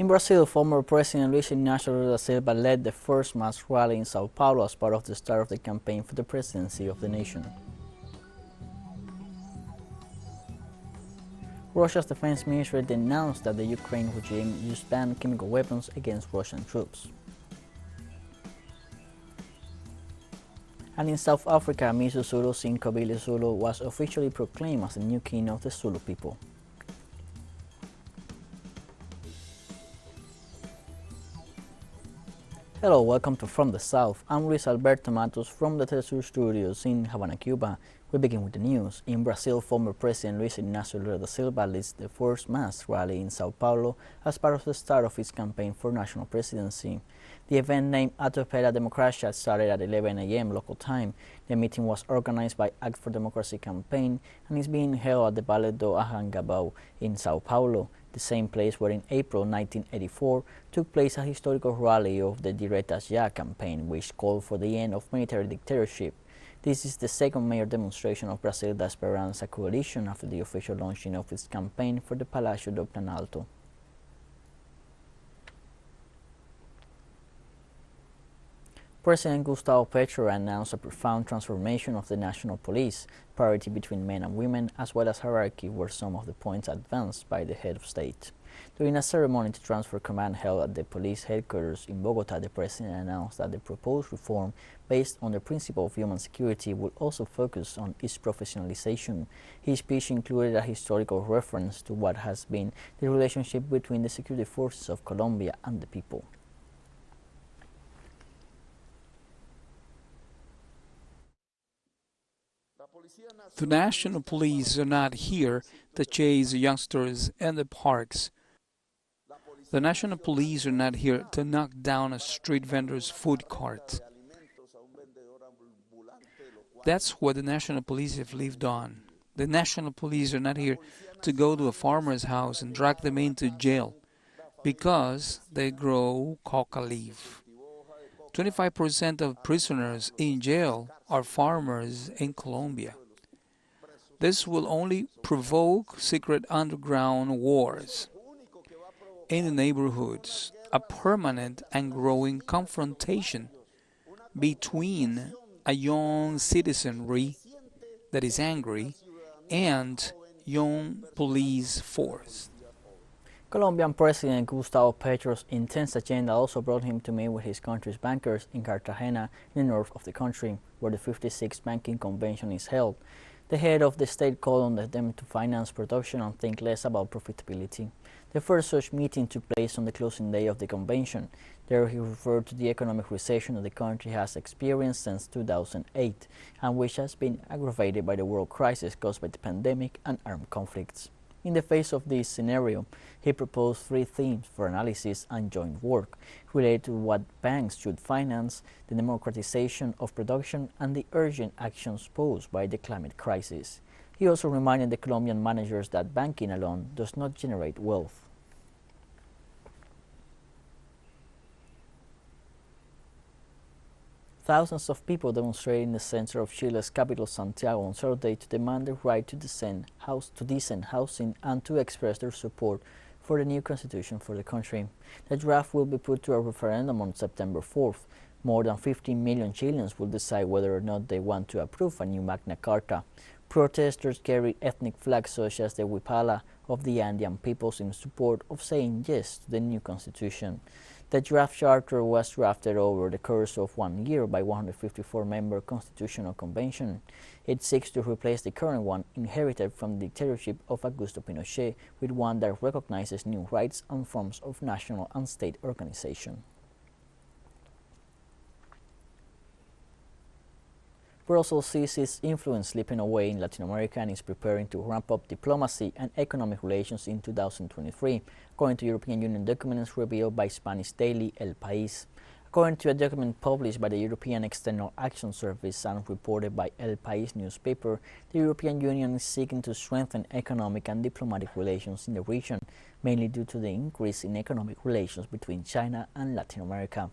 In Brazil, former President Lula da Silva led the first mass rally in Sao Paulo as part of the start of the campaign for the presidency of the nation. Russia's defense ministry denounced that the Ukraine regime used banned chemical weapons against Russian troops. And in South Africa, Zulu Zulu was officially proclaimed as the new king of the Zulu people. Hello, welcome to From the South. I'm Luis Alberto Matos from the TeleSUR studios in Havana, Cuba. We begin with the news. In Brazil, former President Lula da Silva leads the first mass rally in Sao Paulo as part of the start of his campaign for national presidency. The event, named Ato pela Democracia, started at 11 a.m. local time. The meeting was organized by Act for Democracy campaign and is being held at the Vale do Anhangabaú in Sao Paulo, the same place where in April 1984 took place a historical rally of the Direitas Já campaign, which called for the end of military dictatorship. This is the second major demonstration of Brazil da Esperança coalition after the official launching of its campaign for the Palácio do Planalto. President Gustavo Petro announced a profound transformation of the national police. Parity between men and women, as well as hierarchy, were some of the points advanced by the head of state. During a ceremony to transfer command held at the police headquarters in Bogota, the president announced that the proposed reform, based on the principle of human security, will also focus on its professionalization. His speech included a historical reference to what has been the relationship between the security forces of Colombia and the people. The national police are not here to chase youngsters in the parks. The national police are not here to knock down a street vendor's food cart. That's what the national police have lived on. The national police are not here to go to a farmer's house and drag them into jail because they grow coca leaf. 25% of prisoners in jail are farmers in Colombia. This will only provoke secret underground wars in the neighborhoods, a permanent and growing confrontation between a young citizenry that is angry and young police force. Colombian President Gustavo Petro's intense agenda also brought him to meet with his country's bankers in Cartagena, in the north of the country, where the 56th Banking Convention is held. The head of the state called on them to finance production and think less about profitability. The first such meeting took place on the closing day of the convention. There he referred to the economic recession that the country has experienced since 2008, and which has been aggravated by the world crisis caused by the pandemic and armed conflicts. In the face of this scenario, he proposed three themes for analysis and joint work related to what banks should finance, the democratization of production, and the urgent actions posed by the climate crisis. He also reminded the Colombian managers that banking alone does not generate wealth. Thousands of people demonstrated in the center of Chile's capital, Santiago, on Saturday to demand the right to decent housing and to express their support for the new constitution for the country. The draft will be put to a referendum on September 4th. More than 15 million Chileans will decide whether or not they want to approve a new Magna Carta. Protesters carried ethnic flags such as the Huipala of the Andean peoples in support of saying yes to the new constitution. The draft charter was drafted over the course of 1 year by 154-member Constitutional Convention. It seeks to replace the current one, inherited from the dictatorship of Augusto Pinochet, with one that recognizes new rights and forms of national and state organization. Brussels sees its influence slipping away in Latin America and is preparing to ramp up diplomacy and economic relations in 2023, according to European Union documents revealed by Spanish daily El País. According to a document published by the European External Action Service and reported by El País newspaper, the European Union is seeking to strengthen economic and diplomatic relations in the region, mainly due to the increase in economic relations between China and Latin America.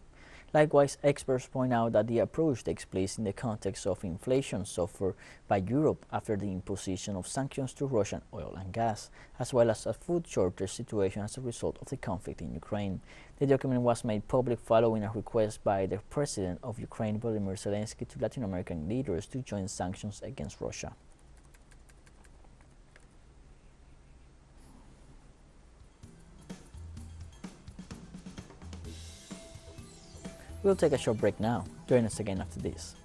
Likewise, experts point out that the approach takes place in the context of inflation suffered by Europe after the imposition of sanctions to Russian oil and gas, as well as a food shortage situation as a result of the conflict in Ukraine. The document was made public following a request by the President of Ukraine, Volodymyr Zelensky, to Latin American leaders to join sanctions against Russia. We'll take a short break now. Join us again after this.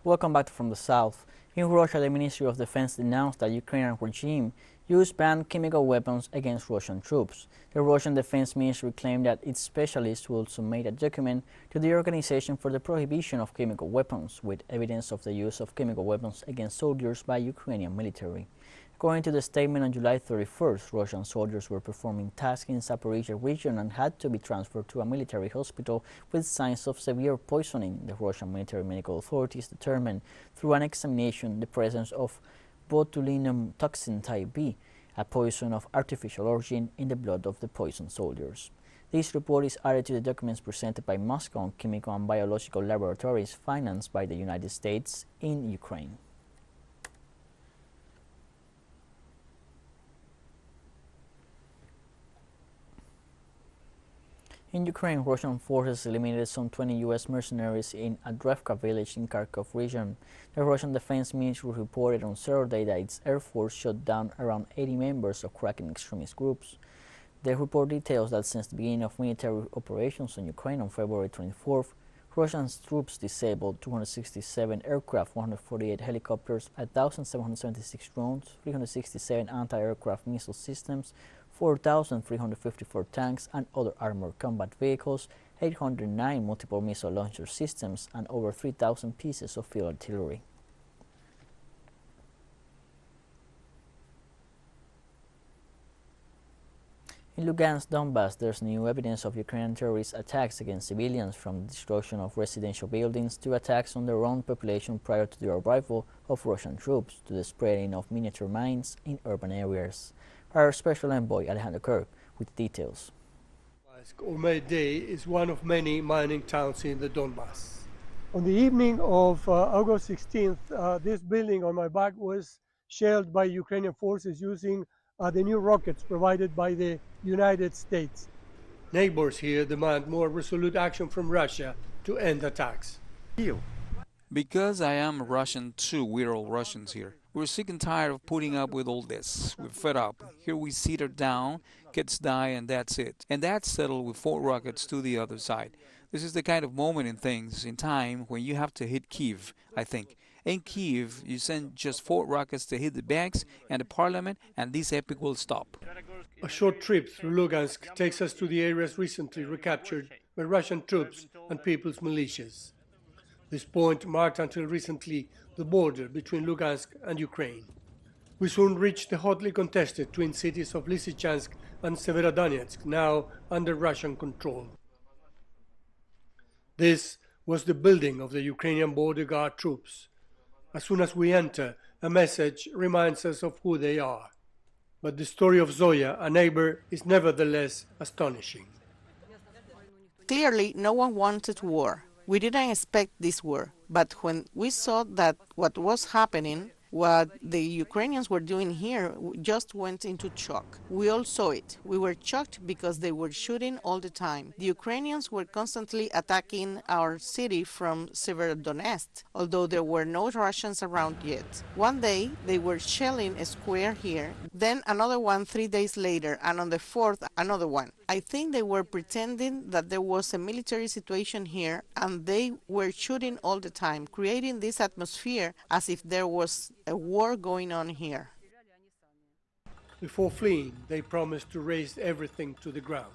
Welcome back From the South. In Russia, the Ministry of Defense denounced that the Ukrainian regime used banned chemical weapons against Russian troops. The Russian Defense Ministry claimed that its specialists will submit a document to the Organization for the Prohibition of Chemical Weapons with evidence of the use of chemical weapons against soldiers by Ukrainian military. According to the statement, on July 31st, Russian soldiers were performing tasks in Zaporizhia region and had to be transferred to a military hospital with signs of severe poisoning. The Russian military medical authorities determined through an examination the presence of botulinum toxin type B, a poison of artificial origin, in the blood of the poisoned soldiers. This report is added to the documents presented by Moscow chemical and biological laboratories financed by the United States in Ukraine. In Ukraine, Russian forces eliminated some 20 U.S. mercenaries in Adrevka village in Kharkov region. The Russian Defense Ministry reported on Saturday that its air force shot down around 80 members of Kraken extremist groups. The report details that since the beginning of military operations in Ukraine on February 24th, Russian troops disabled 267 aircraft, 148 helicopters, 1,776 drones, 367 anti-aircraft missile systems, 4,354 tanks and other armored combat vehicles, 809 multiple missile launcher systems, and over 3,000 pieces of field artillery. In Lugansk, Donbass, there's new evidence of Ukrainian terrorist attacks against civilians, from the destruction of residential buildings to attacks on their own population prior to the arrival of Russian troops to the spreading of miniature mines in urban areas. Our special envoy, Alejandro Kirk, with details. Or May Day is one of many mining towns in the Donbass. On the evening of August 16th, this building on my back was shelled by Ukrainian forces using the new rockets provided by the United States. Neighbors here demand more resolute action from Russia to end attacks. Because I am Russian too, we're all Russians here. We're sick and tired of putting up with all this. We're fed up. Here we sit her down, kids die, and that's it. And that's settled with 4 rockets to the other side. This is the kind of moment in things, in time, when you have to hit Kyiv, I think. In Kyiv, you send just 4 rockets to hit the banks and the parliament, and this epic will stop. A short trip through Lugansk takes us to the areas recently recaptured by Russian troops and people's militias. This point marked until recently the border between Lugansk and Ukraine. We soon reached the hotly contested twin cities of Lysychansk and Severodonetsk, now under Russian control. This was the building of the Ukrainian border guard troops. As soon as we enter, a message reminds us of who they are. But the story of Zoya, a neighbor, is nevertheless astonishing. Clearly, no one wanted war. We didn't expect this war, but when we saw that what was happening, what the Ukrainians were doing here, we just went into shock. We all saw it. We were shocked because they were shooting all the time. The Ukrainians were constantly attacking our city from Severodonetsk, although there were no Russians around yet. One day, they were shelling a square here, then another one 3 days later, and on the 4th, another one. I think they were pretending that there was a military situation here, and they were shooting all the time, creating this atmosphere as if there was a war going on here. Before fleeing, they promised to raze everything to the ground.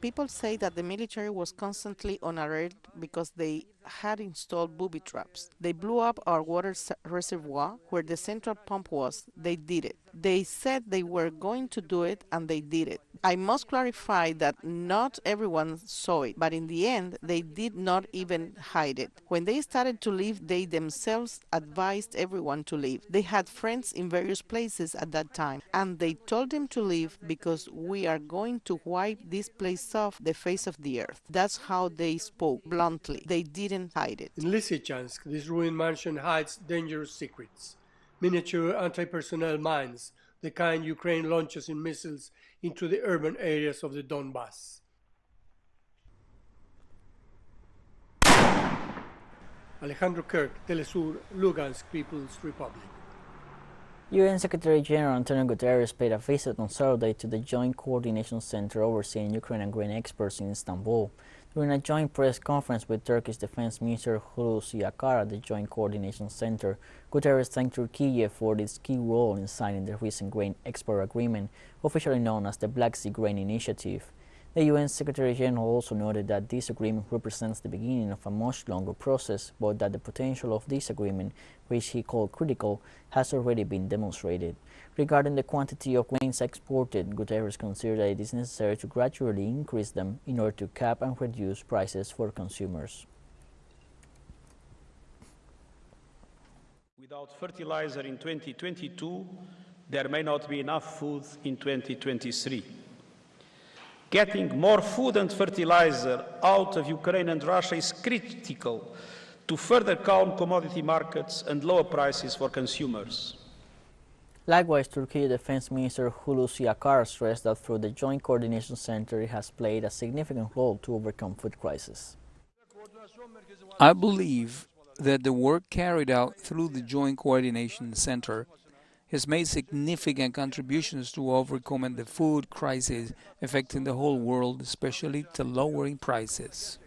People say that the military was constantly on alert because they had installed booby traps. They blew up our water reservoir where the central pump was. They did it. They said they were going to do it, and they did it. I must clarify that not everyone saw it, but in the end, they did not even hide it. When they started to leave, they themselves advised everyone to leave. They had friends in various places at that time, and they told them to leave because we are going to wipe this place off the face of the earth. That's how they spoke, bluntly. They didn't hide it. In Lysychansk, this ruined mansion hides dangerous secrets. Miniature anti-personnel mines, the kind Ukraine launches in missiles into the urban areas of the Donbass. Alejandro Kirk, TeleSUR, Lugansk People's Republic. UN Secretary General Antonio Guterres paid a visit on Saturday to the Joint Coordination Center overseeing Ukraine and grain exports in Istanbul. During a joint press conference with Turkish Defense Minister Hulusi Akar at the Joint Coordination Center, Guterres thanked Turkey for its key role in signing the recent grain export agreement, officially known as the Black Sea Grain Initiative. The UN Secretary General also noted that this agreement represents the beginning of a much longer process, but that the potential of this agreement, which he called critical, has already been demonstrated. Regarding the quantity of grains exported, Guterres considered that it is necessary to gradually increase them in order to cap and reduce prices for consumers. Without fertilizer in 2022, there may not be enough food in 2023. Getting more food and fertilizer out of Ukraine and Russia is critical to further calm commodity markets and lower prices for consumers. Likewise, Turkey Defense Minister Hulusi Akar stressed that through the Joint Coordination Center it has played a significant role to overcome food crisis. I believe that the work carried out through the Joint Coordination Center has made significant contributions to overcoming the food crisis affecting the whole world, especially to lowering prices.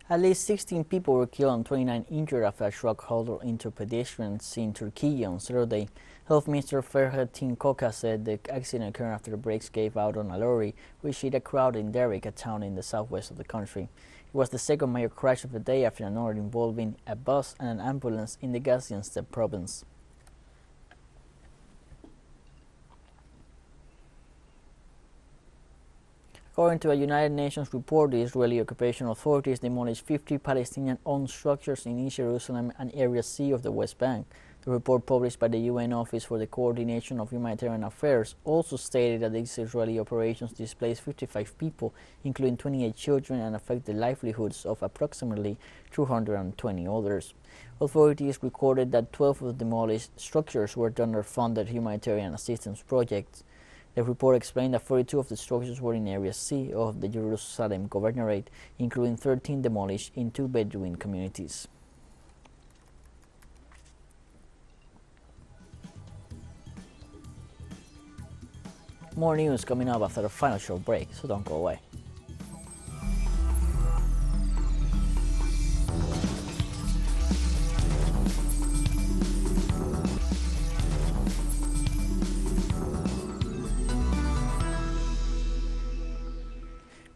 At least 16 people were killed and 29 injured after a truck hurtled into pedestrians in Turkey on Saturday. Health Minister Ferhattin Koca said the accident occurred after the brakes gave out on a lorry which hit a crowd in Derek, a town in the southwest of the country. It was the second major crash of the day after another involving a bus and an ambulance in the Gaziantep province. According to a United Nations report, the Israeli occupation authorities demolished 50 Palestinian-owned structures in East Jerusalem and Area C of the West Bank. The report published by the UN Office for the Coordination of Humanitarian Affairs also stated that these Israeli operations displaced 55 people, including 28 children, and affected the livelihoods of approximately 220 others. Authorities recorded that 12 of the demolished structures were donor-funded humanitarian assistance projects. The report explained that 42 of the structures were in Area C of the Jerusalem Governorate, including 13 demolished in 2 Bedouin communities. More news coming up after a final short break, so don't go away.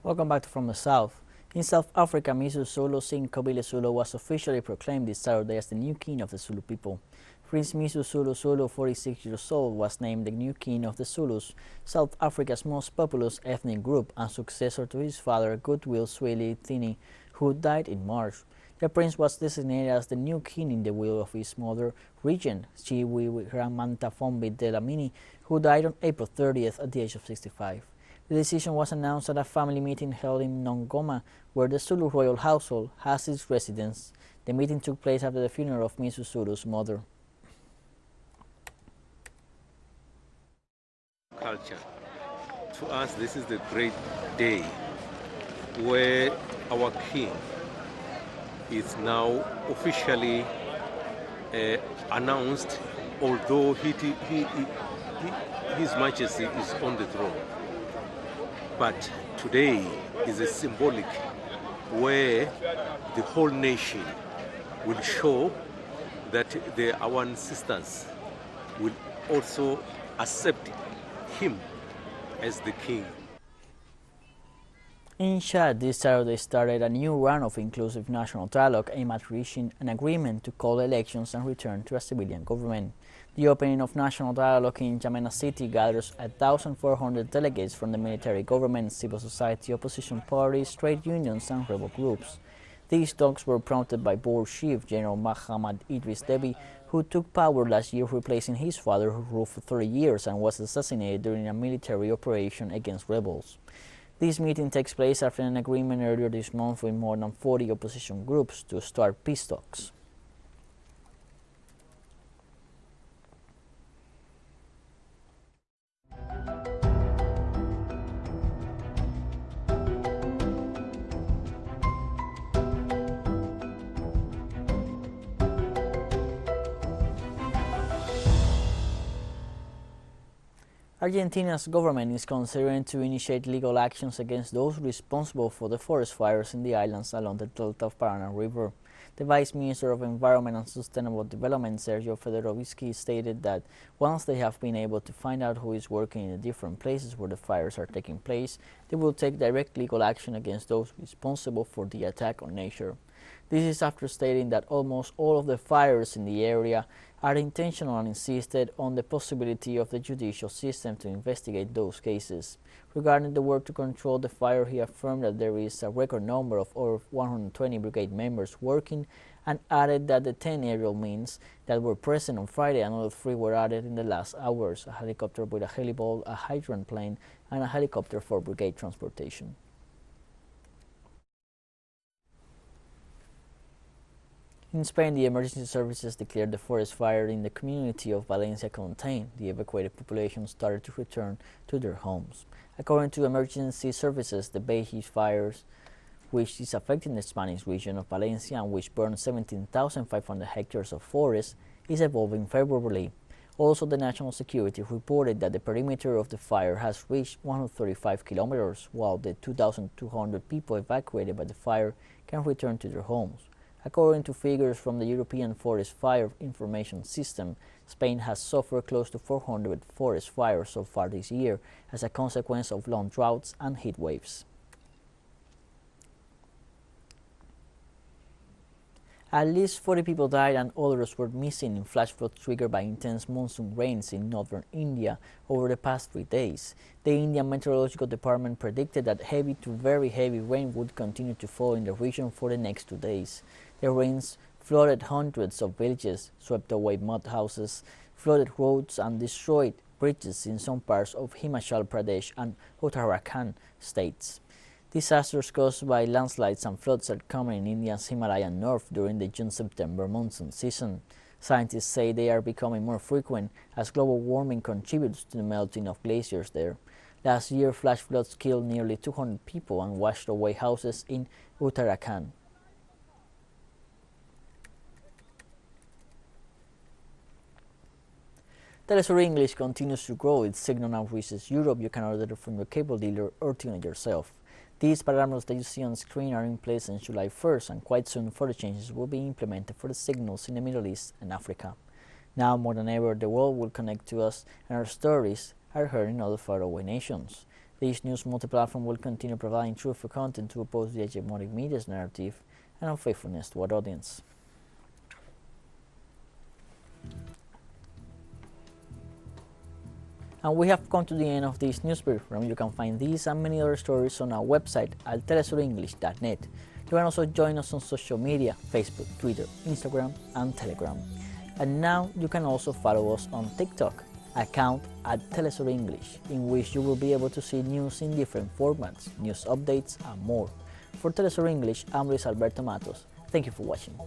Welcome back to From the South. In South Africa, Misu Zulu Sinkobile Zulu was officially proclaimed this Saturday as the new king of the Zulu people. Prince Misu Zulu, 46 years old, was named the new king of the Zulus, South Africa's most populous ethnic group, and successor to his father, Goodwill Zweli Thini, who died in March. The prince was designated as the new king in the will of his mother, Regent Chiwiramantafombi Dlamini, who died on April 30th at the age of 65. The decision was announced at a family meeting held in Nongoma, where the Zulu royal household has its residence. The meeting took place after the funeral of Misu Zulu's mother. Culture. To us, this is the great day where our king is now officially announced, although His Majesty is on the throne. But today is a symbolic where the whole nation will show that our ancestors will also accept him as the king. In Chad, this Saturday started a new round of inclusive national dialogue aimed at reaching an agreement to call elections and return to a civilian government. The opening of national dialogue in N'Djamena City gathers 1,400 delegates from the military government, civil society, opposition parties, trade unions, and rebel groups. These talks were prompted by board chief General Mahamad Idris Deby, who took power last year replacing his father, who ruled for 30 years and was assassinated during a military operation against rebels. This meeting takes place after an agreement earlier this month with more than 40 opposition groups to start peace talks. Argentina's government is considering to initiate legal actions against those responsible for the forest fires in the islands along the delta of Paraná River. The Vice Minister of Environment and Sustainable Development, Sergio Fedorovsky, stated that once they have been able to find out who is working in the different places where the fires are taking place, they will take direct legal action against those responsible for the attack on nature. This is after stating that almost all of the fires in the area are intentional and insisted on the possibility of the judicial system to investigate those cases. Regarding the work to control the fire, he affirmed that there is a record number of over 120 brigade members working, and added that the 10 aerial means that were present on Friday, another 3 were added in the last hours: a helicopter with a heliball, a hydrant plane, and a helicopter for brigade transportation. In Spain, the emergency services declared the forest fire in the community of Valencia contained. The evacuated population started to return to their homes. According to emergency services, the Beji fires, which is affecting the Spanish region of Valencia and which burned 17,500 hectares of forest, is evolving favorably. Also, the National Security reported that the perimeter of the fire has reached 135 kilometers, while the 2,200 people evacuated by the fire can return to their homes. According to figures from the European Forest Fire Information System, Spain has suffered close to 400 forest fires so far this year as a consequence of long droughts and heat waves. At least 40 people died and others were missing in flash floods triggered by intense monsoon rains in northern India over the past 3 days. The Indian Meteorological Department predicted that heavy to very heavy rain would continue to fall in the region for the next 2 days. The rains flooded hundreds of villages, swept away mud houses, flooded roads, and destroyed bridges in some parts of Himachal Pradesh and Uttarakhand states. Disasters caused by landslides and floods are common in India's Himalayan north during the June-September monsoon season. Scientists say they are becoming more frequent as global warming contributes to the melting of glaciers there. Last year, flash floods killed nearly 200 people and washed away houses in Uttarakhand. TeleSUR English continues to grow. Its signal now reaches Europe. You can order it from your cable dealer or tune it yourself. These parameters that you see on screen are in place since July 1st, and quite soon further changes will be implemented for the signals in the Middle East and Africa. Now more than ever, the world will connect to us, and our stories are heard in other faraway nations. This news multi-platform will continue providing truthful content to oppose the hegemonic media's narrative and unfaithfulness to our audience. And we have come to the end of this news brief. Remember, you can find these and many other stories on our website at telesurenglish.net. You can also join us on social media: Facebook, Twitter, Instagram, and Telegram. And now you can also follow us on TikTok, account at TeleSUR English, in which you will be able to see news in different formats, news updates, and more. For TeleSUR English, I'm Luis Alberto Matos. Thank you for watching.